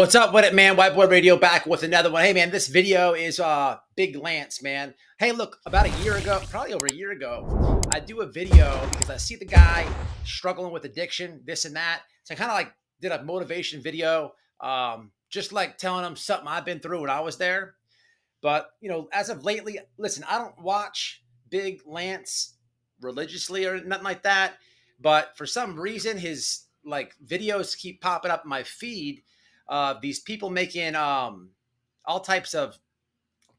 What's up with it, man? White Boy Radio back with another one. Hey, man, this video is Big Lance, man. Hey, look, about a year ago, probably over a year ago, I do a video because I see the guy struggling with addiction, this and that. So I kind of like did a motivation video, just like telling him something I've been through when I was there. But, as of lately, listen, I don't watch Big Lance religiously or nothing like that. But for some reason, his like videos keep popping up in my feed. These people making all types of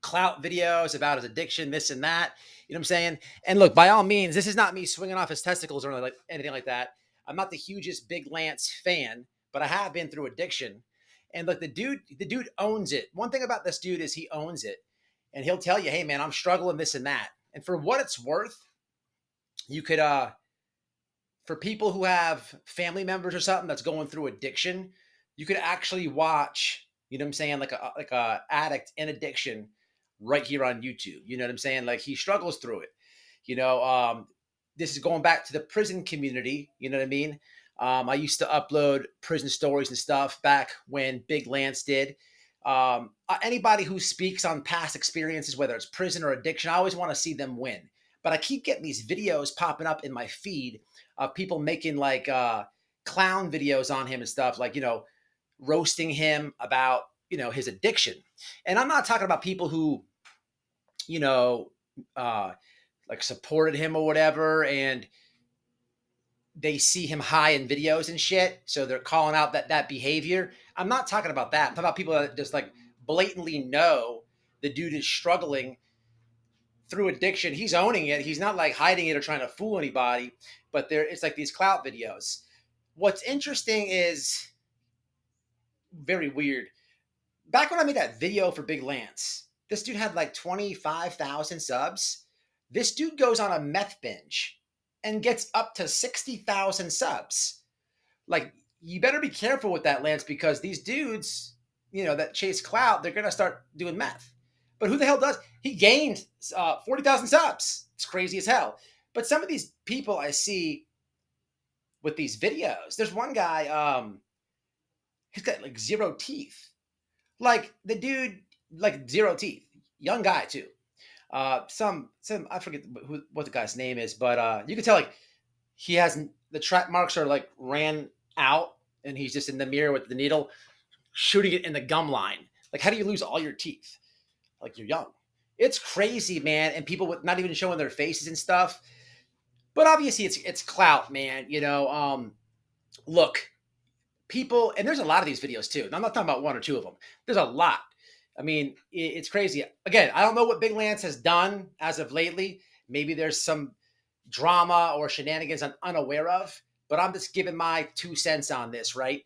clout videos about his addiction, this and that. You know what I'm saying? And look, by all means, this is not me swinging off his testicles or like anything like that. I'm not the hugest Big Lance fan, but I have been through addiction. And look, the dude owns it. One thing about this dude is he owns it, and he'll tell you, "Hey, man, I'm struggling this and that." And for what it's worth, you could for people who have family members or something that's going through addiction, you could actually watch, you know what I'm saying, like a addict in addiction right here on YouTube. You know what I'm saying? Like he struggles through it. You know, this is going back to the prison community. You know what I mean? I used to upload prison stories and stuff back when Big Lance did. Anybody who speaks on past experiences, whether it's prison or addiction, I always want to see them win. But I keep getting these videos popping up in my feed of people making like clown videos on him and stuff, like, roasting him about, his addiction. And I'm not talking about people who, you know, like supported him or whatever, and they see him high in videos and shit, so they're calling out that behavior. I'm not talking about that. I'm talking about people that just like blatantly know the dude is struggling through addiction. He's owning it. He's not like hiding it or trying to fool anybody, but it's like these clout videos. What's interesting is very weird. Back when I made that video for Big Lance, this dude had like 25,000 subs. This dude goes on a meth binge and gets up to 60,000 subs. Like, you better be careful with that, Lance, because these dudes, that chase clout, they're going to start doing meth. But who the hell does? He gained 40,000 subs. It's crazy as hell. But some of these people I see with these videos, there's one guy, he's got like zero teeth. Like the dude, like zero teeth. Young guy too. Some I forget what the guy's name is, but you can tell like he hasn't, the track marks are like ran out, and he's just in the mirror with the needle, shooting it in the gum line. Like, how do you lose all your teeth? Like, you're young. It's crazy, man. And people with not even showing their faces and stuff. But obviously it's clout, man. Look, people, and there's a lot of these videos too. And I'm not talking about one or two of them. There's a lot. I mean, it's crazy. Again, I don't know what Big Lance has done as of lately. Maybe there's some drama or shenanigans I'm unaware of, but I'm just giving my 2 cents on this, right?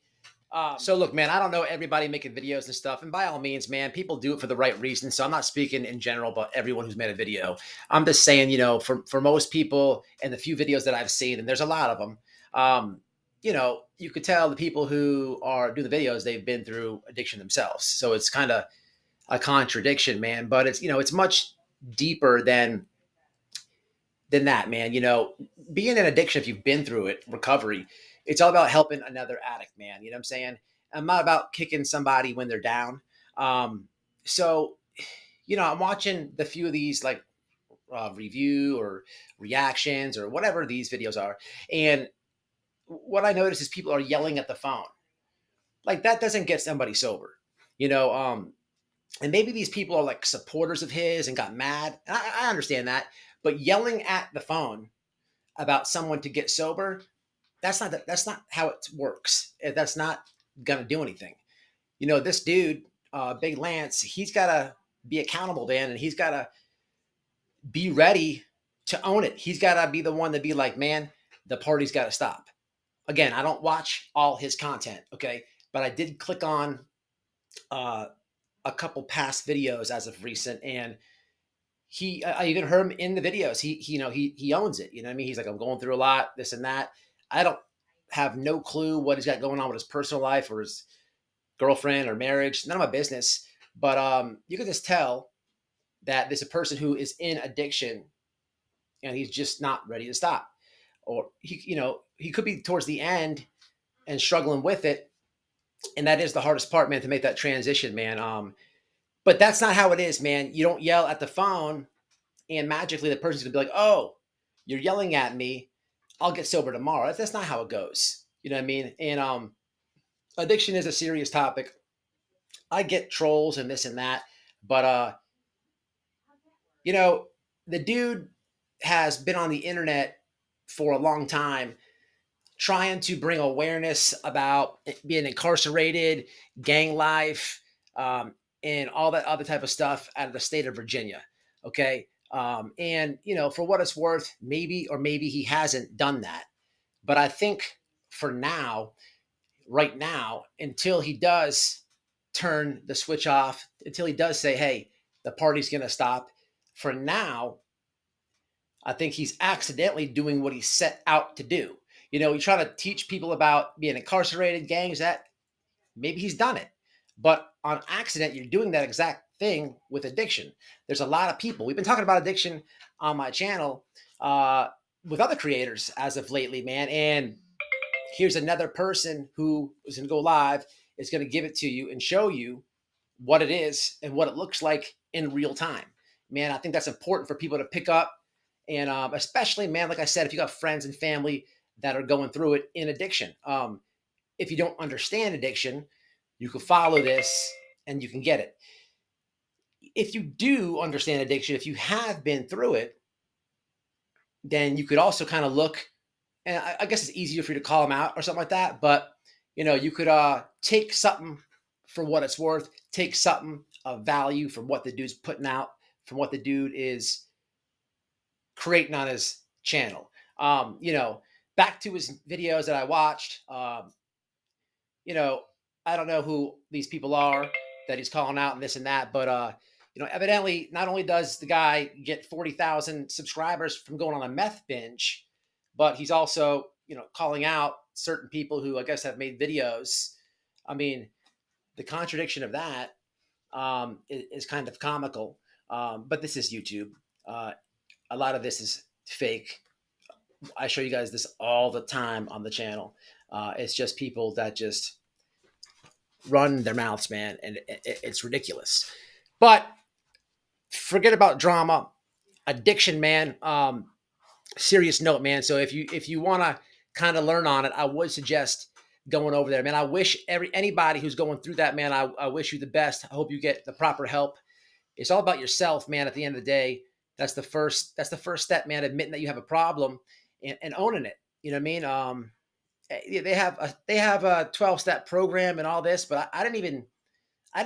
So look, man, I don't know everybody making videos and stuff. And by all means, man, people do it for the right reasons. So I'm not speaking in general about everyone who's made a video. I'm just saying, for most people and the few videos that I've seen, and there's a lot of them, you could tell the people who are doing the videos, they've been through addiction themselves. So it's kind of a contradiction, man. But it's much deeper than that, man. Being in addiction, if you've been through it, recovery, it's all about helping another addict, man. You know what I'm saying? I'm not about kicking somebody when they're down. So, I'm watching the few of these like review or reactions or whatever these videos are. And what I notice is people are yelling at the phone. Like, that doesn't get somebody sober, and maybe these people are like supporters of his and got mad. And I understand that, but yelling at the phone about someone to get sober, that's not how it works. That's not gonna do anything. This dude, Big Lance, he's gotta be accountable, man, and he's gotta be ready to own it. He's gotta be the one to be like, man, the party's gotta stop. Again, I don't watch all his content, okay, but I did click on a couple past videos as of recent, and I even heard him in the videos. He owns it. You know what I mean? He's like, I'm going through a lot, this and that. I don't have no clue what he's got going on with his personal life or his girlfriend or marriage. None of my business. But you can just tell that there's a person who is in addiction and he's just not ready to stop. Or he could be towards the end and struggling with it. And that is the hardest part, man, to make that transition, man. But that's not how it is, man. You don't yell at the phone and magically the person's gonna be like, "Oh, you're yelling at me. I'll get sober tomorrow." That's not how it goes. You know what I mean? And addiction is a serious topic. I get trolls and this and that, but you know, the dude has been on the internet for a long time trying to bring awareness about being incarcerated, gang life, and all that other type of stuff out of the state of Virginia. Okay. And, you know, for what it's worth, maybe or maybe he hasn't done that. But I think for now, right now, until he does turn the switch off, until he does say, hey, the party's going to stop, for now, I think he's accidentally doing what he set out to do. You know, you try to teach people about being incarcerated, gangs, that maybe he's done it. But on accident, you're doing that exact thing with addiction. There's a lot of people. We've been talking about addiction on my channel with other creators as of lately, man. And here's another person who is going to go live, is going to give it to you and show you what it is and what it looks like in real time. Man, I think that's important for people to pick up. And especially, man, like I said, if you got friends and family that are going through it in addiction. If you don't understand addiction, you can follow this and you can get it. If you do understand addiction, if you have been through it, then you could also kind of look, and I guess it's easier for you to call them out or something like that. But, you know, you could take something for what it's worth, take something of value from what the dude's putting out, from what the dude is creating on his channel. You know, back to his videos that I watched, you know, I don't know who these people are that he's calling out and this and that, but you know, evidently, not only does the guy get 40,000 subscribers from going on a meth binge, but he's also, you know, calling out certain people who I guess have made videos. I mean, the contradiction of that is kind of comical. But this is YouTube. A lot of this is fake. I show you guys this all the time on the channel. It's just people that just run their mouths, man, and it's ridiculous. But forget about drama, addiction, man. Serious note, man. So if you want to kind of learn on it, I would suggest going over there, man. I wish anybody who's going through that, man, I wish you the best. I hope you get the proper help. It's all about yourself, man. At the end of the day, that's the first step, man. Admitting that you have a problem and owning it. You know what I mean? They have a 12-step program and all this, but I didn't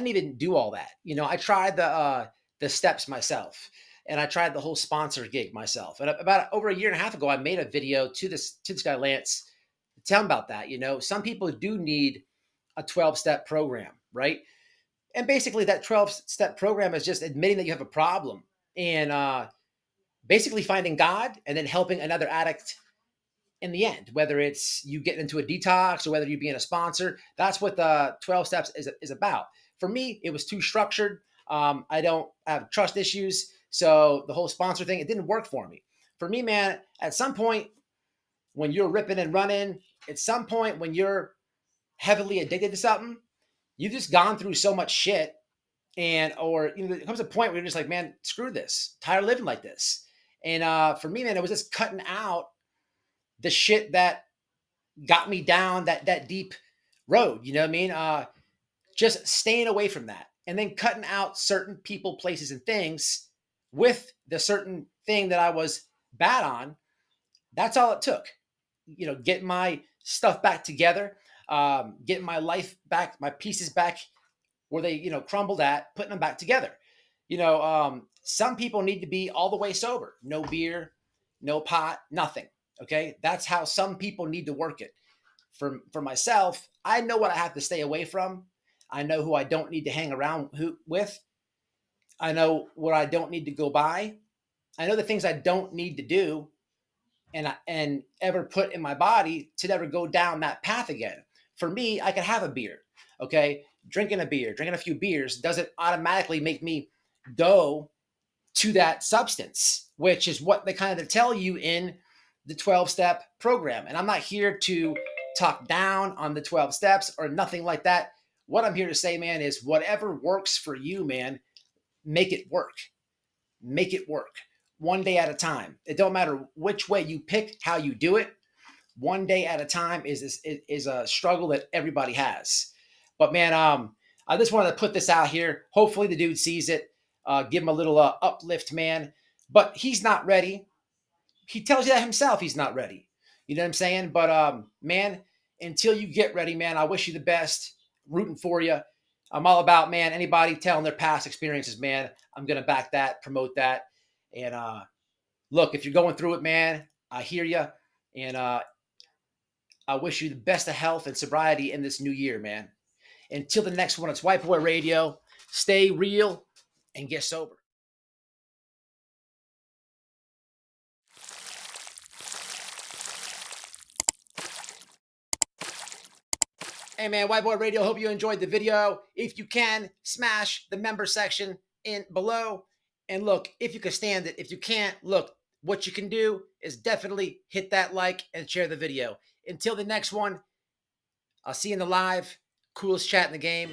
even do all that. You know, I tried the steps myself, and I tried the whole sponsor gig myself. And about over a year and a half ago, I made a video to this guy Lance to tell him about that. You know, some people do need a 12-step program, right? And basically, that 12-step program is just admitting that you have a problem and basically finding God and then helping another addict in the end, whether it's you getting into a detox or whether you being a sponsor. That's what the 12 steps is about. For me, it was too structured. I don't have trust issues. So the whole sponsor thing, it didn't work for me. For me, man, at some point when you're ripping and running, at some point when you're heavily addicted to something, you've just gone through so much shit. And, or, you know, there comes a point where you're just like, man, screw this. Tired of living like this. And for me, man, it was just cutting out the shit that got me down that deep road. You know what I mean? Just staying away from that and then cutting out certain people, places, and things with the certain thing that I was bad on. That's all it took. You know, getting my stuff back together, getting my life back, my pieces back where they, you know, crumbled at, putting them back together. You know, some people need to be all the way sober. No beer, no pot, nothing. Okay. That's how some people need to work it. For myself, I know what I have to stay away from. I know who I don't need to hang around with. I know what I don't need to go by. I know the things I don't need to do and ever put in my body to never go down that path again. For me, I could have a beer. Okay. Drinking a few beers doesn't automatically make me go to that substance, which is what they kind of tell you in the 12-step program. And I'm not here to talk down on the 12 steps or nothing like that. What I'm here to say, man, is whatever works for you, man, make it work. Make it work. One day at a time. It don't matter which way you pick, how you do it. One day at a time is a struggle that everybody has. But man, I just wanted to put this out here. Hopefully the dude sees it. Give him a little uplift, man. But he's not ready. He tells you that himself. He's not ready. You know what I'm saying? But man, until you get ready, man, I wish you the best. Rooting for you. I'm all about, man, anybody telling their past experiences, man. I'm gonna back that, promote that, and look, if you're going through it, man, I hear you, and I wish you the best of health and sobriety in this new year, man. Until the next one, it's White Boy Radio. Stay real and get sober. Hey man, White Boy Radio, hope you enjoyed the video. If you can, smash the member section in below. And look, if you can stand it, if you can't, look, what you can do is definitely hit that like and share the video. Until the next one, I'll see you in the live. Coolest chat in the game.